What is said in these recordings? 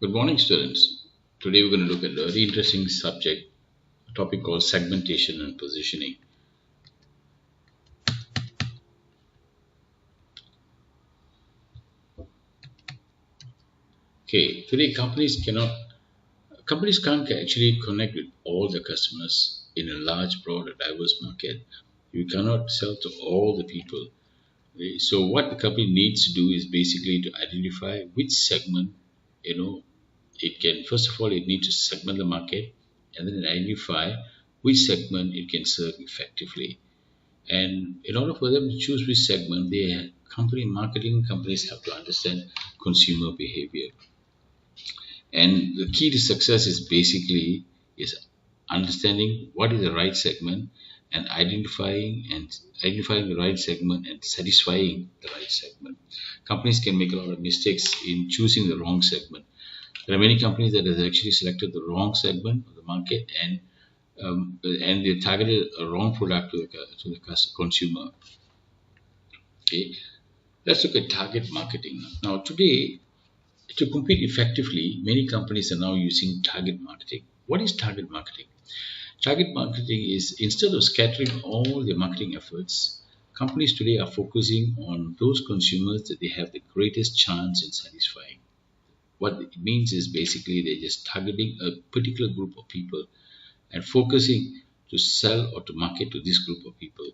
Good morning, students. Today we're going to look at a very interesting subject, a topic called segmentation and positioning. Okay, today companies can't actually connect with all their customers in a large, broad, and diverse market. You cannot sell to all the people. Okay, so what the company needs to do is basically to identify which segment, it can, first of all, it needs to segment the market and then identify which segment it can serve effectively. And in order for them to choose which segment, marketing companies have to understand consumer behavior. And the key to success is understanding what is the right segment and identifying the right segment and satisfying the right segment. Companies can make a lot of mistakes in choosing the wrong segment. There are many companies that have actually selected the wrong segment of the market and they targeted a wrong product to the consumer. Okay, let's look at target marketing. Now today, to compete effectively, many companies are now using target marketing. What is target marketing? Target marketing is, instead of scattering all their marketing efforts, companies today are focusing on those consumers that they have the greatest chance in satisfying. What it means is basically they're just targeting a particular group of people and focusing to sell or to market to this group of people.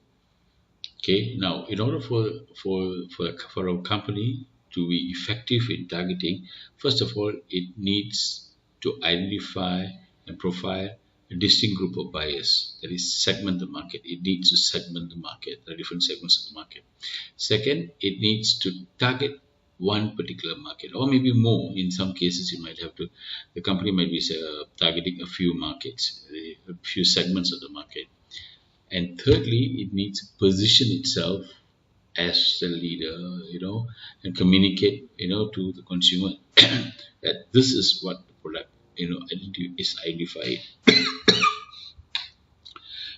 Okay, now in order for a company to be effective in targeting, first of all, it needs to identify and profile a distinct group of buyers, that is, segment the market. It needs to segment the market, the different segments of the market. Second, it needs to target one particular market, or maybe more. In some cases, the company might be targeting a few markets, a few segments of the market. And thirdly, it needs to position itself as a leader, and communicate, to the consumer that this is what the product, is identified.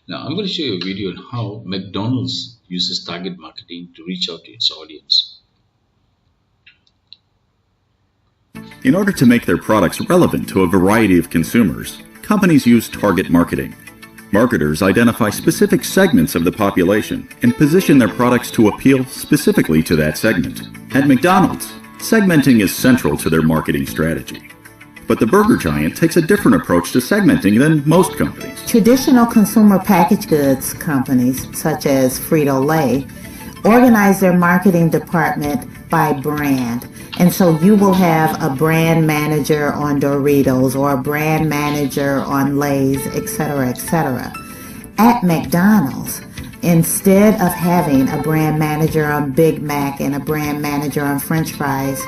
Now, I'm going to show you a video on how McDonald's uses target marketing to reach out to its audience. In order to make their products relevant to a variety of consumers, companies use target marketing. Marketers identify specific segments of the population and position their products to appeal specifically to that segment. At McDonald's, segmenting is central to their marketing strategy. But the burger giant takes a different approach to segmenting than most companies. Traditional consumer packaged goods companies, such as Frito-Lay, organize their marketing department by brand. And so you will have a brand manager on Doritos or a brand manager on Lay's, etc., etc. At McDonald's, instead of having a brand manager on Big Mac and a brand manager on French fries,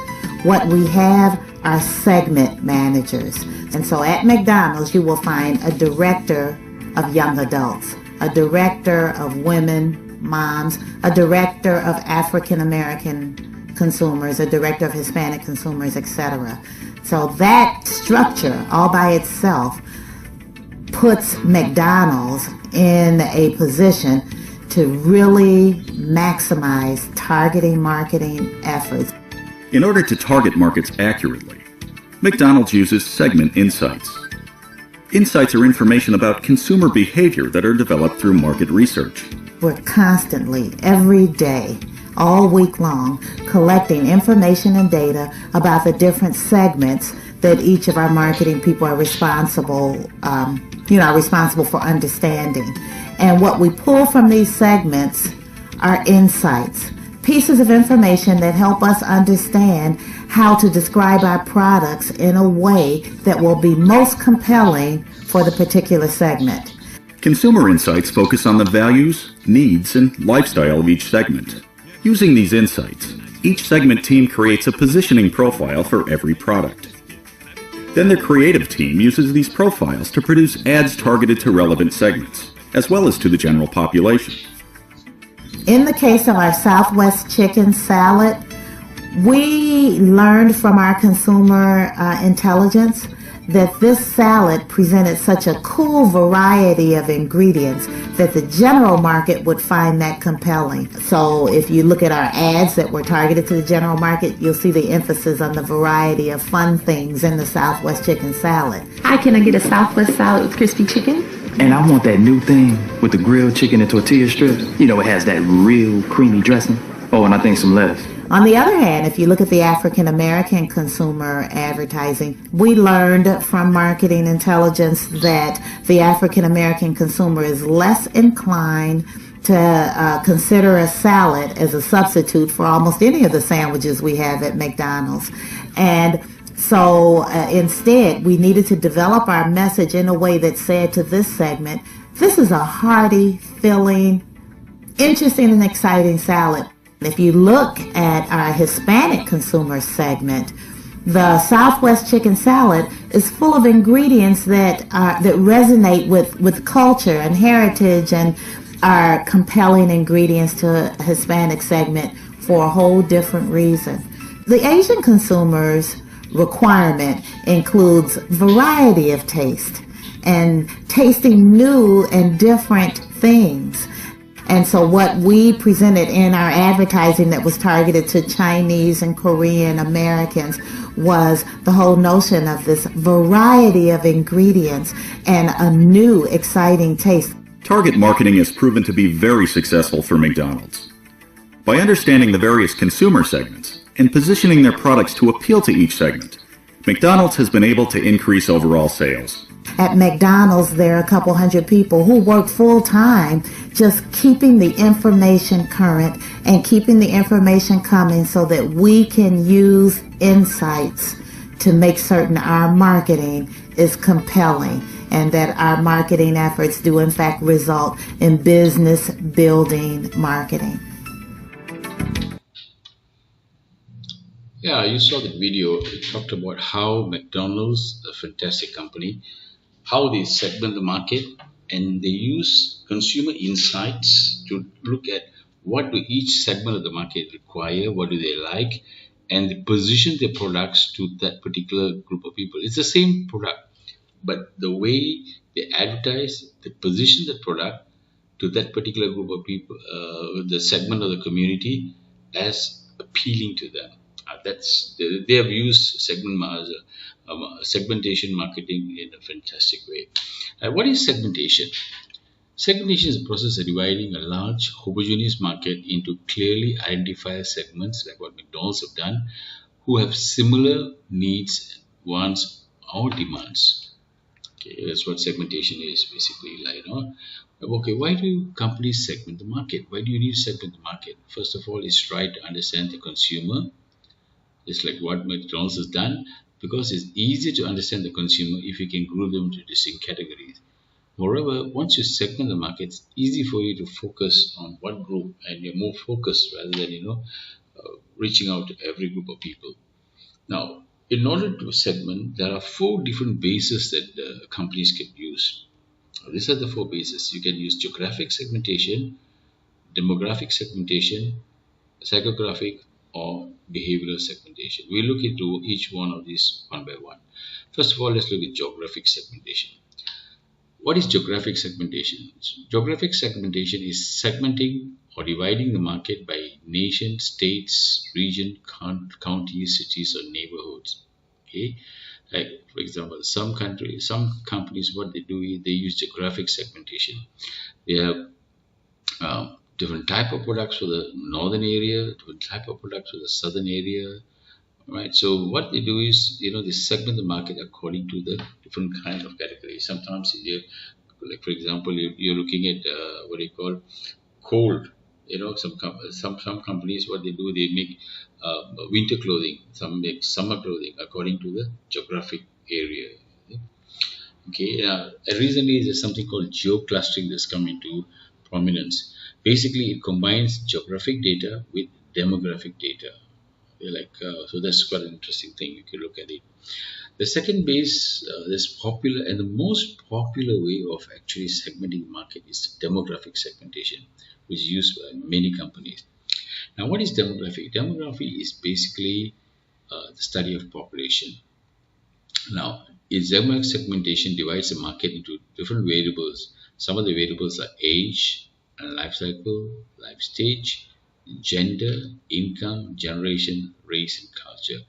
what we have are segment managers. And so at McDonald's, you will find a director of young adults, a director of women, moms, a director of African American consumers, a director of Hispanic consumers, etc. So that structure all by itself puts McDonald's in a position to really maximize targeting marketing efforts. In order to target markets accurately, McDonald's uses segment insights. Insights are information about consumer behavior that are developed through market research. We're constantly, every day, all week long, collecting information and data about the different segments that each of our marketing people are responsible for understanding. And what we pull from these segments are insights, pieces of information that help us understand how to describe our products in a way that will be most compelling for the particular segment. Consumer insights focus on the values, needs, and lifestyle of each segment. Using these insights, each segment team creates a positioning profile for every product. Then their creative team uses these profiles to produce ads targeted to relevant segments, as well as to the general population. In the case of our Southwest chicken salad, We learned from our consumer intelligence that this salad presented such a cool variety of ingredients that the general market would find that compelling. So if you look at our ads that were targeted to the general market, you'll see the emphasis on the variety of fun things in the Southwest chicken salad. Hi, can I get a Southwest salad with crispy chicken? And I want that new thing with the grilled chicken and tortilla strips. You know, it has that real creamy dressing. Oh, and I think some lettuce. On the other hand, if you look at the African American consumer advertising, we learned from marketing intelligence that the African American consumer is less inclined to consider a salad as a substitute for almost any of the sandwiches we have at McDonald's. And so instead, we needed to develop our message in a way that said to this segment, this is a hearty, filling, interesting, and exciting salad. If you look at our Hispanic consumer segment, the Southwest chicken salad is full of ingredients that resonate with culture and heritage and are compelling ingredients to a Hispanic segment for a whole different reason. The Asian consumer's requirement includes variety of taste and tasting new and different things. And so what we presented in our advertising that was targeted to Chinese and Korean Americans was the whole notion of this variety of ingredients and a new, exciting taste. Target marketing has proven to be very successful for McDonald's. By understanding the various consumer segments and positioning their products to appeal to each segment, McDonald's has been able to increase overall sales. At McDonald's, there are a couple hundred people who work full-time just keeping the information current and keeping the information coming so that we can use insights to make certain our marketing is compelling and that our marketing efforts do in fact result in business building marketing. Yeah, you saw the video. It talked about how McDonald's, a fantastic company, how they segment the market and they use consumer insights to look at what do each segment of the market require, what do they like, and they position their products to that particular group of people. It's the same product, but the way they advertise, they position the product to that particular group of people, the segment of the community, as appealing to them. They have used segmentation marketing in a fantastic way. What is segmentation? Segmentation is a process of dividing a large homogeneous market into clearly identified segments, like what McDonald's have done, who have similar needs, wants, or demands. Okay, that's what segmentation is basically like. Okay, why do companies segment the market? Why do you need to segment the market? First of all, it's try to understand the consumer. It's like what McDonald's has done, because it's easy to understand the consumer if you can group them into distinct categories. Moreover, once you segment the market, it's easy for you to focus on one group and you're more focused rather than reaching out to every group of people. Now, in order to segment, there are 4 different bases that companies can use. These are the 4 bases. You can use geographic segmentation, demographic segmentation, psychographic, or behavioral segmentation. We'll look into each one of these one by one. First of all, let's look at geographic segmentation. What is geographic segmentation? Geographic segmentation is segmenting or dividing the market by nation, states, region, counties, cities, or neighborhoods. Okay, like for example, some companies, what they do is they use geographic segmentation. They have different type of products for the northern area, different type of products for the southern area, right? So what they do is, they segment the market according to the different kind of categories. Sometimes, like for example, you're looking at what do you call cold. Some companies, what they do, they make winter clothing. Some make summer clothing according to the geographic area. Okay. Recently, there's something called geo-clustering that's come into prominence. Basically, it combines geographic data with demographic data. So that's quite an interesting thing. You can look at it. The second base that's popular and the most popular way of actually segmenting the market is demographic segmentation, which is used by many companies. Now, what is demography? Demography is basically the study of population. Now, its demographic segmentation divides the market into different variables. Some of the variables are age and life cycle, life stage, gender, income, generation, race, and culture.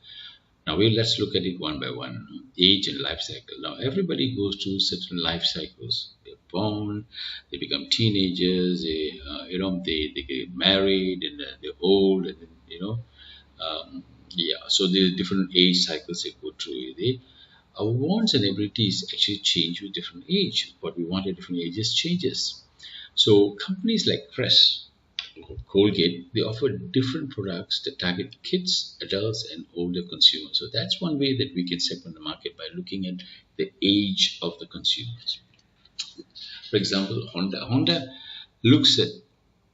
Now, let's look at it one by one. Age and life cycle. Now, everybody goes through certain life cycles. They're born, they become teenagers, they get married, and they're old, and then, yeah. So there are different age cycles they go through. Our wants and abilities actually change with different age. What we want at different ages changes. So companies like Crest or Colgate, they offer different products that target kids, adults, and older consumers. So that's one way that we can segment the market by looking at the age of the consumers. For example, Honda looks at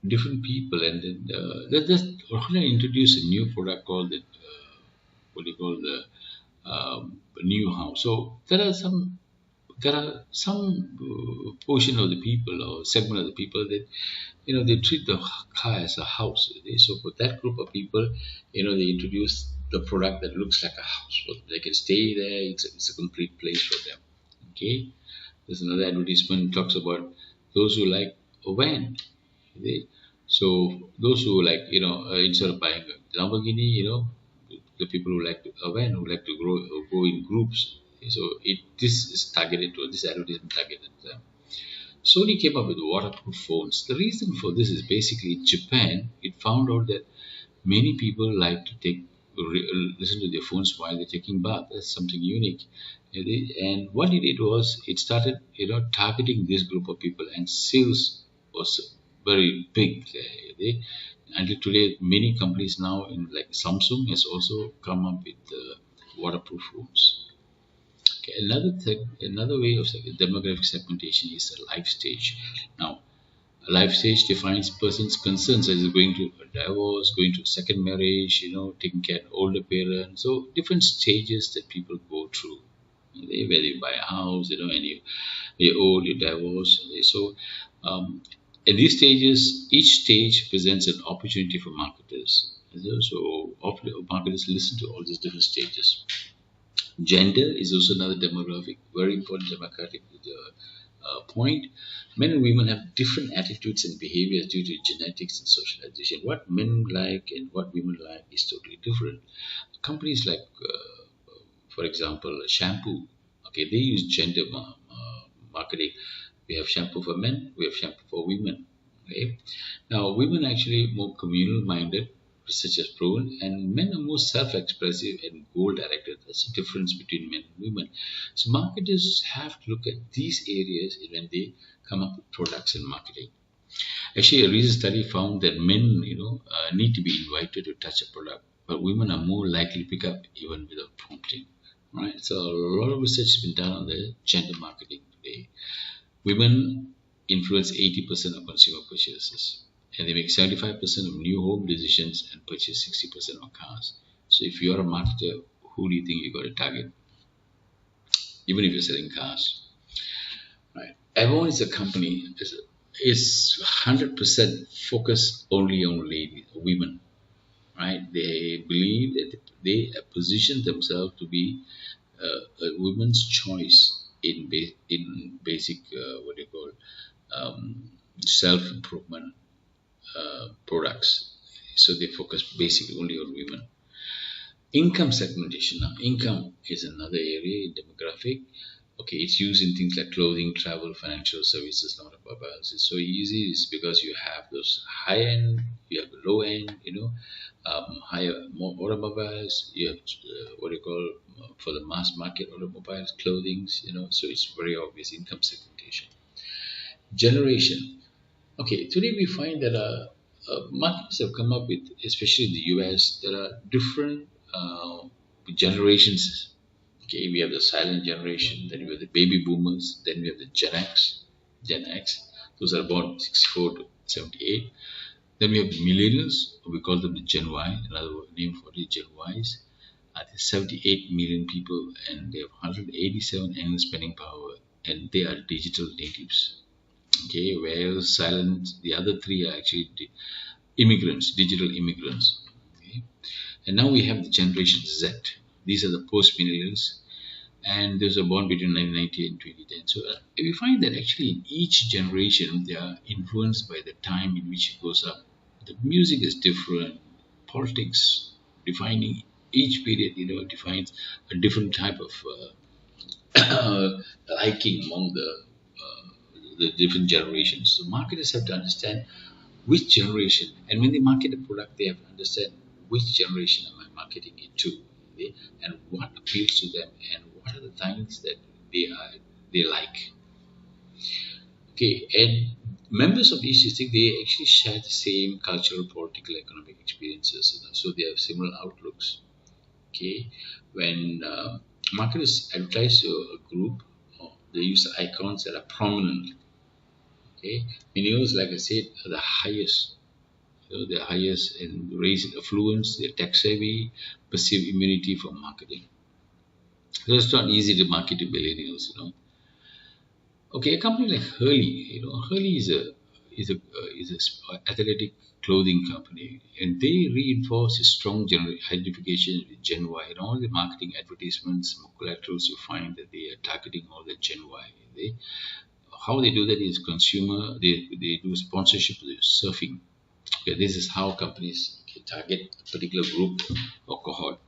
different people, and then Honda introduced a new product called what do you call the new house. So there are some portion of the people or segment of the people that they treat the car as a house. So for that group of people, they introduce the product that looks like a house. So they can stay there. It's a complete place for them. Okay. There's another advertisement talks about those who like a van. They, so those who like instead of buying a Lamborghini, the people who like a van who like to go in groups. So this is targeted to this advertisement targeted them. Sony came up with waterproof phones. The reason for this is basically in Japan, it found out that many people like to listen to their phones while they're taking bath. That's something unique. And what it did was it started, targeting this group of people, and sales was very big. Until today, many companies now, in like Samsung, has also come up with waterproof phones. Okay, another way of demographic segmentation is a life stage. Now, a life stage defines person's concerns, as going to a divorce, going to a second marriage, taking care of older parents. So different stages that people go through. Whether you buy a house, and you're old, you divorce. So at these stages, each stage presents an opportunity for marketers. So marketers listen to all these different stages. Gender is also another demographic, very important demographic point. Men and women have different attitudes and behaviors due to genetics and socialization. What men like and what women like is totally different. Companies like, for example, shampoo, okay, they use gender marketing. We have shampoo for men, we have shampoo for women. Okay? Now, women are actually more communal minded, research has proven, and men are more self expressive and goal directed. That's the difference between men and women. So, marketers have to look at these areas when they come up with products and marketing. Actually, a recent study found that men, need to be invited to touch a product, but women are more likely to pick up even without prompting. Right? So, a lot of research has been done on the gender marketing today. Women influence 80% of consumer purchases, and they make 75% of new home decisions and purchase 60% of cars. So if you're a marketer, who do you think you got to target? Even if you're selling cars, right? Avon is a company is 100% focused only on women, right? They believe that they position themselves to be a woman's choice in basic what do you call self improvement products. So they focus basically only on women. Income segmentation. Now, income is another area in demographic. Okay, it's used in things like clothing, travel, financial services, automobiles. It's so easy. It's because you have those high end, you have the low end, higher, more automobiles. You have what do you call for the mass market automobiles, clothing. So it's very obvious income segmentation. Generation. Okay, today we find that markets have come up with, especially in the US, there are different generations. Okay, we have the silent generation, then we have the baby boomers, then we have the Gen X. Those are born 64 to 78. Then we have the millennials, we call them the Gen Y, another name for the Gen Ys. There's 78 million people, and they have 187 annual spending power, and they are digital natives. Okay, whereas silent, the other three are actually immigrants, digital immigrants. Okay? And now we have the Generation Z. These are the post-millennials, and those are born between 1990 and 2010. So we find that actually in each generation they are influenced by the time in which it goes up. The music is different, politics defining each period, defines a different type of liking among the different generations. So marketers have to understand which generation, and when they market a product, they have to understand which generation am I marketing it to, okay? And what appeals to them, and what are the things that they like. Okay, and members of each district, they actually share the same cultural, political, economic experiences, so they have similar outlooks. Okay, when marketers advertise to a group, they use the icons that are prominent. Okay, millennials, like I said, are the highest. The highest in raise in affluence, they're tech savvy, perceive immunity from marketing. So it's not easy to market to millennials. Okay, a company like Hurley, Hurley is a athletic clothing company, and they reinforce a strong identification with Gen Y. In all the marketing advertisements, collaterals, you find that they are targeting all the Gen Y. How they do that is consumer. They do sponsorship of surfing. Okay, this is how companies can target a particular group or cohort.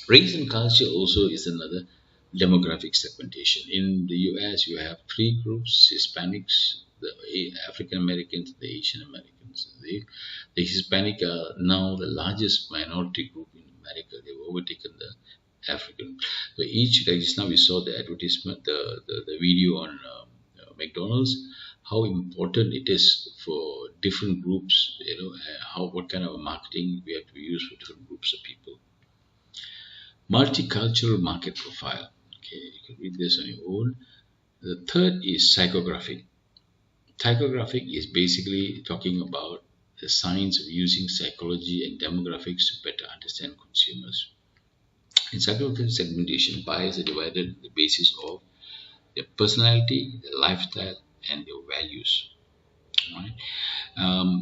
Race and culture also is another demographic segmentation. In the US, you have three groups: Hispanics, the African Americans, the Asian Americans. The Hispanic are now the largest minority group in America. They've overtaken the African. So each, like just now we saw the advertisement, the video on McDonald's, how important it is for different groups, what kind of marketing we have to use for different groups of people. Multicultural market profile. Okay, you can read this on your own. The third is psychographic. Psychographic is basically talking about the science of using psychology and demographics to better understand consumers. In psychographic segmentation, buyers are divided on the basis of their personality, their lifestyle, and their values. Right?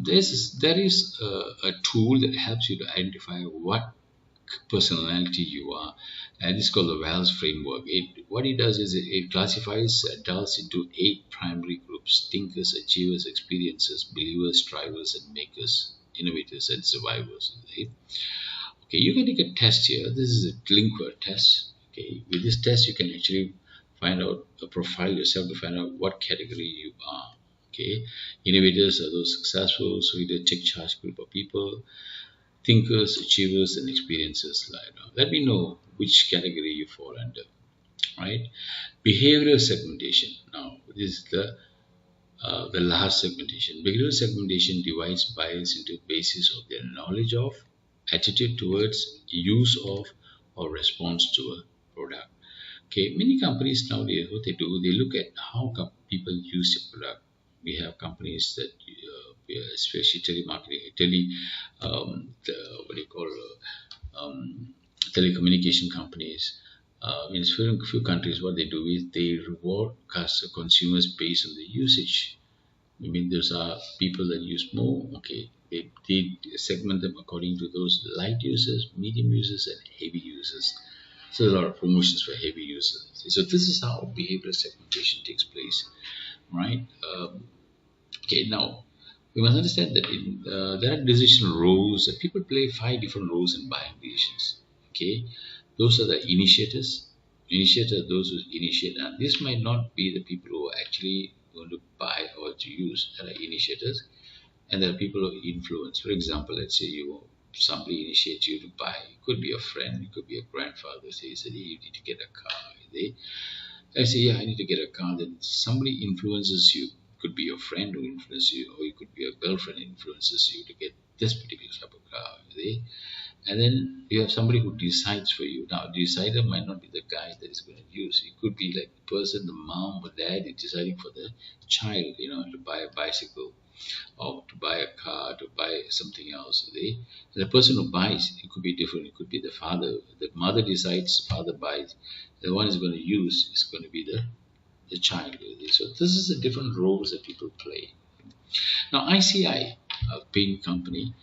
There is a tool that helps you to identify what personality you are, and it's called the Wells framework. What it does is it classifies adults into 8 primary groups: thinkers, achievers, experiencers, believers, strivers, and makers, innovators, and survivors. Right? Okay, you can take a test here. This is a Linkwer test. Okay, with this test you can actually find out a profile yourself to find out what category you are. Okay, innovators are those successful, so either take charge group of people. Thinkers, achievers, and experiencers. Let me know which category you fall under. Right? Behavioral segmentation. Now, this is the last segmentation. Behavioral segmentation divides buyers into basis of their knowledge of, attitude towards, use of, or response to a product. Okay, many companies nowadays, what they do, they look at how people use the product. We have companies that, especially telemarketing, what do you call, telecommunication companies. In a few countries, what they do is they reward consumers based on the usage. I mean, those are people that use more. Okay, they segment them according to those light users, medium users, and heavy users. So a lot of promotions for heavy users. So this is how behavioral segmentation takes place, right? Okay, now we must understand that there are decision roles. People play 5 different roles in buying decisions. Okay, those are the initiators. Initiators, those who initiate, and this might not be the people who are actually going to buy or to use. There are initiators, and there are people who influence. For example, let's say somebody initiates you to buy. It could be a friend, it could be a grandfather. Say, hey, you need to get a car. I say, yeah, I need to get a car. Then somebody influences you. It could be your friend who influences you, or it could be a girlfriend who influences you to get this particular type of car. And then you have somebody who decides for you. Now, the decider might not be the guy that is going to use. It could be like the person, the mom or dad is deciding for the child, to buy a bicycle or to buy a car, to buy something else. And the person who buys, it could be different. It could be the father. The mother decides, father buys. The one is going to use is going to be the child. So this is the different roles that people play. Now, ICI. a paint company,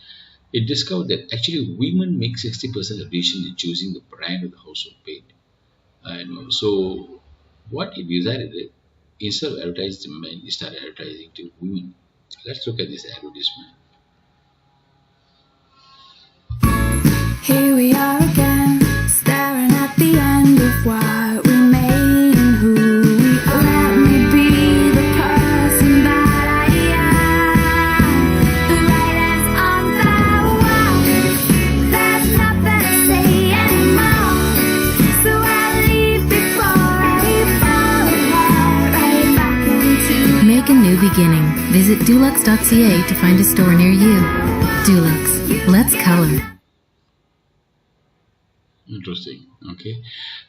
it discovered that actually women make 60% of decision in choosing the brand of the household paint. And so what it decided is, instead of advertising to men, it started advertising to women. Let's look at this advertisement. Here we are again, staring at the end of what we made and who we are. Let me be the person that I am, the writers on the wall. There's nothing to say anymore, so I leave before I fall apart, right back into. Make a new beginning. Visit dulux.ca to find a store near you. Dulux. Let's color. Interesting. Okay.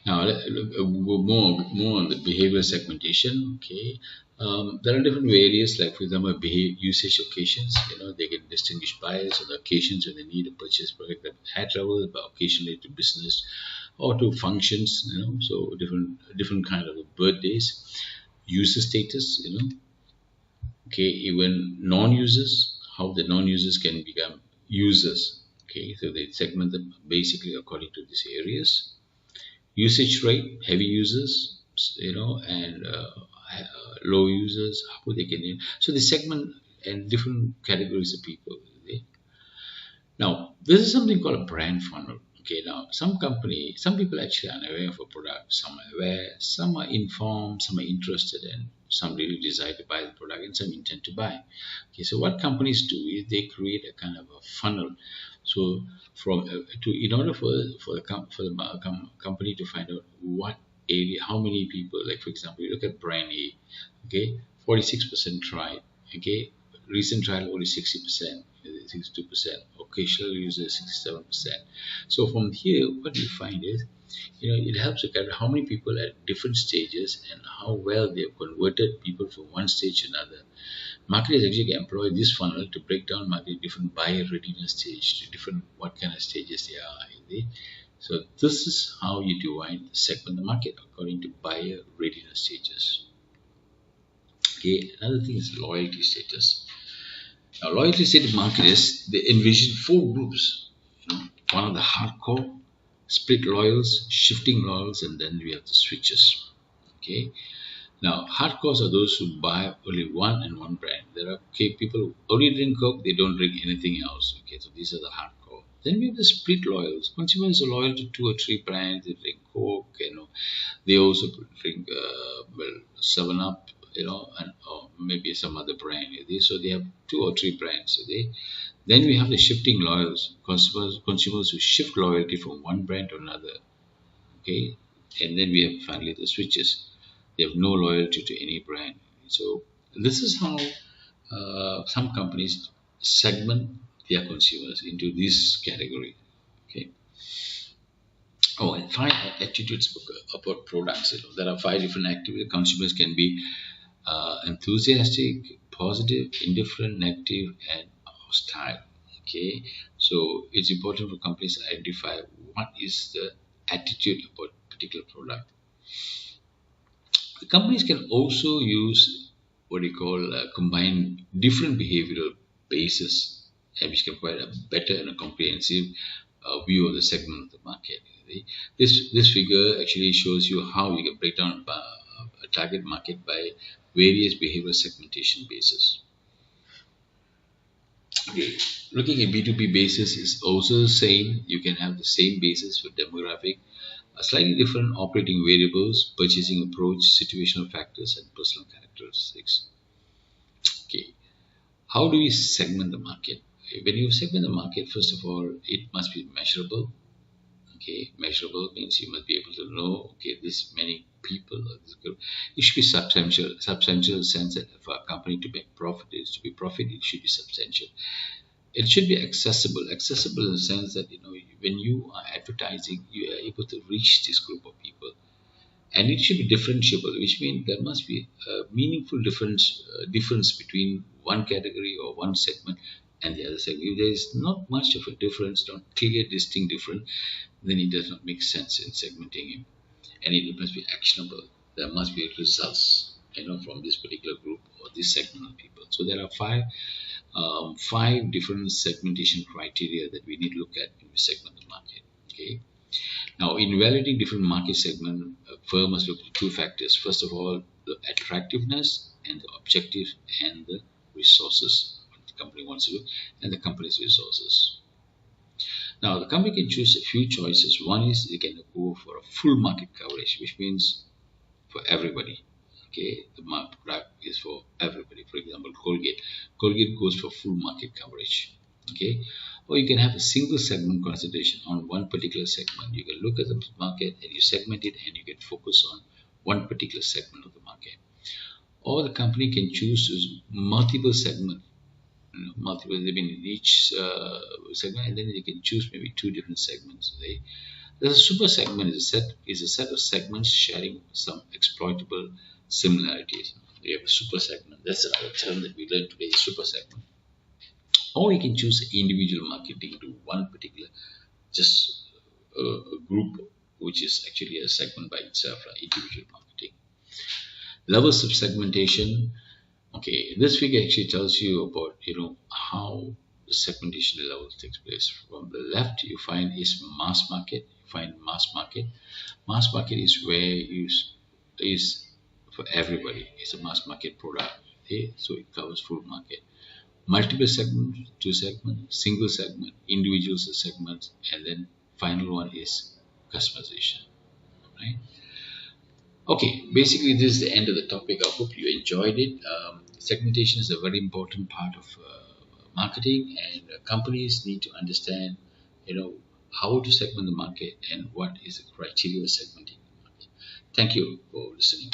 Now we'll go more on the behavior segmentation. Okay. There are different various, like for example, usage occasions. They can distinguish buyers on the occasions when they need to purchase product that had travel, but occasionally to business or to functions. So different kind of birthdays, user status. Okay, even non-users, how the non-users can become users. Okay, so they segment them basically according to these areas. Usage rate, heavy users, and low users, how they can. So they segment and different categories of people. Okay? Now, this is something called a brand funnel. Okay, now some people actually are unaware of a product, some are aware, some are informed, some are interested, and some really desire to buy the product, and some intend to buy. Okay, so what companies do is they create a kind of a funnel. So in order for the company to find out what area, how many people, like for example, you look at brand A, okay, 46% tried, okay, recent trial only 60%, 62%, occasional users 67%. So from here, what you find is, it helps to calculate how many people at different stages and how well they have converted people from one stage to another. Marketers actually employ this funnel to break down market different buyer readiness stage to different what kind of stages they are in. So this is how you segment the market according to buyer readiness stages. Okay, another thing is loyalty status. Now, loyalty status marketers, they envision four groups. One of the hardcore, split loyals, shifting loyals, and then we have the switches. Okay. Now, hardcores are those who buy only one brand. There are people who only drink Coke, they don't drink anything else. Okay, so these are the hardcore. Then we have the split loyals. Consumers are loyal to two or three brands. They drink Coke, they also drink 7-Up, and or maybe some other brand. So they have two or three brands. Then we have the shifting loyals, consumers who shift loyalty from one brand to another. Okay, and then we have finally the switches. They have no loyalty to any brand. So this is how some companies segment their consumers into this category. Okay. Oh, and five attitudes about products. There are five different activities. Consumers can be enthusiastic, positive, indifferent, negative, and hostile. Okay, so it's important for companies to identify what is the attitude about particular product. The companies can also use what we call combine different behavioral bases, which can provide a better and a comprehensive view of the segment of the market. This figure actually shows you how you can break down a target market by various behavioral segmentation bases. Okay. Looking at B2B basis is also the same. You can have the same basis for demographic, slightly different operating variables, purchasing approach, situational factors, and personal characteristics. Okay, how do we segment the market? When you segment the market, first of all, it must be measurable. Okay, measurable means you must be able to know, okay, this many people, this group. It should be substantial in the sense that for a company to make profit, it should be substantial. It should be accessible in the sense that when you are advertising, you are able to reach this group of people, and it should be differentiable, which means there must be a meaningful difference between one category or one segment and the other segment. If there is not much of a difference, not clear, distinct difference, then it does not make sense in segmenting it, and it must be actionable. There must be results, from this particular group or this segment of people. So there are five five different segmentation criteria that we need to look at when we segment the market. Okay. Now, in evaluating different market segment, a firm must look at two factors. First of all, the attractiveness and the objective and the resources what the company wants to do and the company's resources. Now, the company can choose a few choices. One is they can go for a full market coverage, which means for everybody. Okay, the product is for everybody. For example, Colgate. Colgate goes for full market coverage. Okay, or you can have a single segment concentration on one particular segment. You can look at the market and you segment it and you can focus on one particular segment of the market. Or the company can choose multiple segments, multiple. I mean, in each segment, and then you can choose maybe two different segments. Right? There's a super segment is a set of segments sharing some exploitable similarities. We have a super segment. That's another term that we learned today, super segment. Or you can choose individual marketing to one particular just a group, which is actually a segment by itself, like individual marketing. Levels of segmentation. Okay, this figure actually tells you about how the segmentation level takes place. From the left, you find is mass market. You find mass market. Mass market is where is for everybody. It's a mass market product. Okay, so it covers full market. Multiple segments, two segments, single segment, individual segments, and then final one is customization. Right? Okay, basically this is the end of the topic. I hope you enjoyed it. Segmentation is a very important part of marketing, and companies need to understand, how to segment the market and what is the criteria of segmenting the market. Thank you for listening.